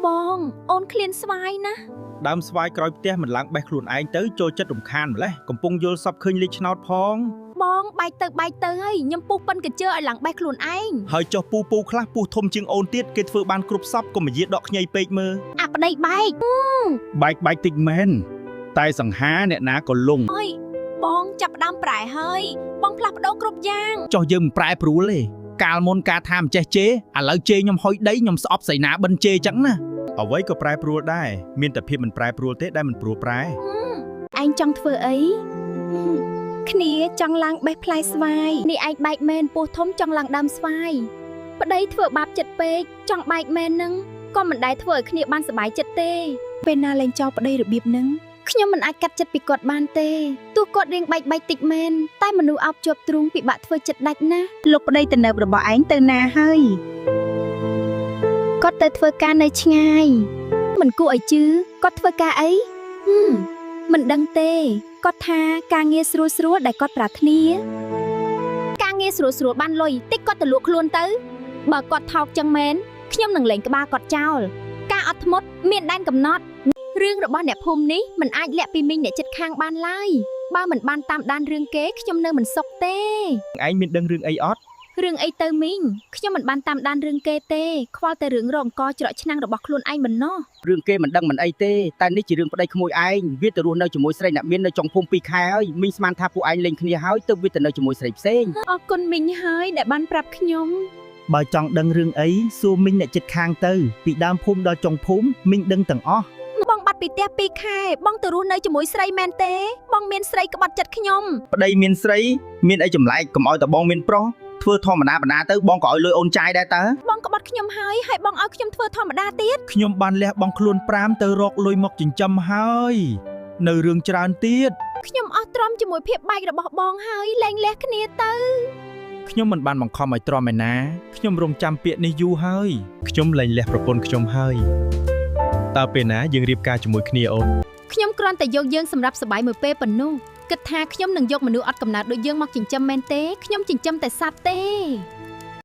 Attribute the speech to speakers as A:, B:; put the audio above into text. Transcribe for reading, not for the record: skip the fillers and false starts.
A: បងអូនឃ្លានស្វាយណា
B: ដើមស្វាយក្រោយផ្ទះមិនឡើងបេះខ្លួនឯងទៅចូលចិត្តរំខានម្លេះកំពុងយល់សពឃើញលេខឆ្នោតផង
A: បងបែកទៅហើយខ្ញុំពុះប៉ិនកញ្ជើឲ្យឡើងបេះខ្លួនឯង
B: ហើយចុះពូខ្លះពុះធំជាងអូនទៀតគេធ្វើបានគ្រប់សពកុំនិយាយដកខ្ញីពេកមើល
A: អាប្តីបែក
B: បែកតិចមែនតែសង្ហាអ្នកណាក៏លង
A: អើយបងចាប់ផ្ដើមប្រែហើយបងផ្លាស់ប្ដូរគ្រប់យ៉ាង
B: ចុះយើងមិនប្រែប្រួលទេកាលមុនការថាមិនចេះជេរឥឡូវជេរខ្ញុំហុយដីខ្ញុំស្អប់សៃណាបិណ្ឌជេរចឹងណាអ្វីក៏ប្រែប្រួលដែរមានតែភាពមិនប្រែប្រួលទេដែលមិនព្រោះប្រែ
A: ឯងចង់ធ្វើអីគ្នាចង់ឡើងបេះផ្លែស្វាយនេះឯងបែកមែនពោះធំចង់ឡើងដើមស្វាយប្តីធ្វើបាបចិត្តពេកចង់បែកមែននឹងក៏មិនដែលធ្វើឲ្យគ្នាបានសុបាយចិត្តទេពេលណាលែងចោលប្តីរបៀបហ្នឹងខ្ញុំមិនអាចកាត់ចិត្តពីគាត់បានទេទោះគាត់រៀងបែកតិចមែនតែមនុស្សអោបជាប់ទ្រូងពិបាកធ្វើចិត្តដាច់ណាស់លោកប្តីទៅនៅរបស់ឯងទៅណាហើយគាត់ទៅធ្វើការនៅឆ្ងាយមិនគួរឲ្យជឿគាត់ធ្វើការអីមិនដឹងទេគាត់ថាការងារស្រួលដែលគាត់ប្រាថ្នាការងារស្រួលបានលុយតិចគាត់ទៅលក់ខ្លួនទៅបើគាត់ថោកចឹងមែនខ្ញុំនឹងលែងក្បាលគាត់ចោលការអត់ធ្មត់មានដែនកំណត់រឿងរបស់អ្នកភូមិនេះមិនអាចលាក់ពីមីងអ្នកចិត្តខាងបានឡើយបើមិនបានតាមដានរឿងគេខ្ញុំនៅមិនសុខទេ
B: ឯងមានដឹងរឿងអីអត់
A: រឿងអីទៅមីងខ្ញុំមិនបានតាមដានរឿងគេទេខ្វល់តែរឿងរងកច្រកឆ្នាំងរបស់ខ្លួនឯងមិនណោះ
C: រឿងគេមិនដឹងមិនអីទេតែនេះជារឿងប្តីក្មួយឯងវាទៅរស់នៅជាមួយស្រីអ្នកមាននៅចុងភូមិ2ខែហើយមីងស្មានថាពួកឯងលេងគ្នាហើយទើបវាទៅនៅជាមួយស្រីផ្សេង
A: អរគុណមីងហើយដែលបានប្រាប់ខ្ញុំ
B: បើចង់ដឹងរឿងអីសួរមីងអ្នកចិត្តខាងទៅពីដើមភូមិដល់ចុងភូមិមីងដឹងទាំងអស់
A: បងបាត់ពីផ្ទះ2ខែបងទៅរស់នៅជាមួយស្រីមែនទេបងមានស្រីក្បត់ចិត្តខ្ញុំ
B: ប្តីមានស្រីមានអីចម្លែកកុំឲ្យតែបងមានប្រុសធ្វើធម្មតាបណ្ដាទៅបងក៏ឲ្យលុយអូនចាយដែរតើ
A: បងក្បត់ខ្ញុំហើយបងឲ្យខ្ញុំធ្វើធម្មតាទៀត
B: ខ្ញុំបានលះបង់ខ្លួន5ទៅរកលុយមកចិញ្ចឹមហើយនៅរឿងច្រើនទៀត
A: ខ្ញុំអស់ទ្រាំជាមួយភាពបែករបស់បងហើយលែងលះគ្នាទៅ
B: ខ្ញុំមិនបានបង្ខំឲ្យទ្រាំឯណាខ្ញុំរងចាំពាក្យនេះយូរហើយខ្ញុំលែងលះប្រពន្ធខ្ញុំហើយតើពេលណាយើងរៀបការជាមួយគ្នាអូន
A: ខ្ញុំគ្រាន់តែយកយើងសម្រាប់សបាយមួយពេលប៉ុណ្ណោះគិតថាខ្ញុំនឹងយកមនុស្សអត់កំណើតដូចយើងមកចិញ្ចឹមមែនទេខ្ញុំចិញ្ចឹមតែសត្វទេ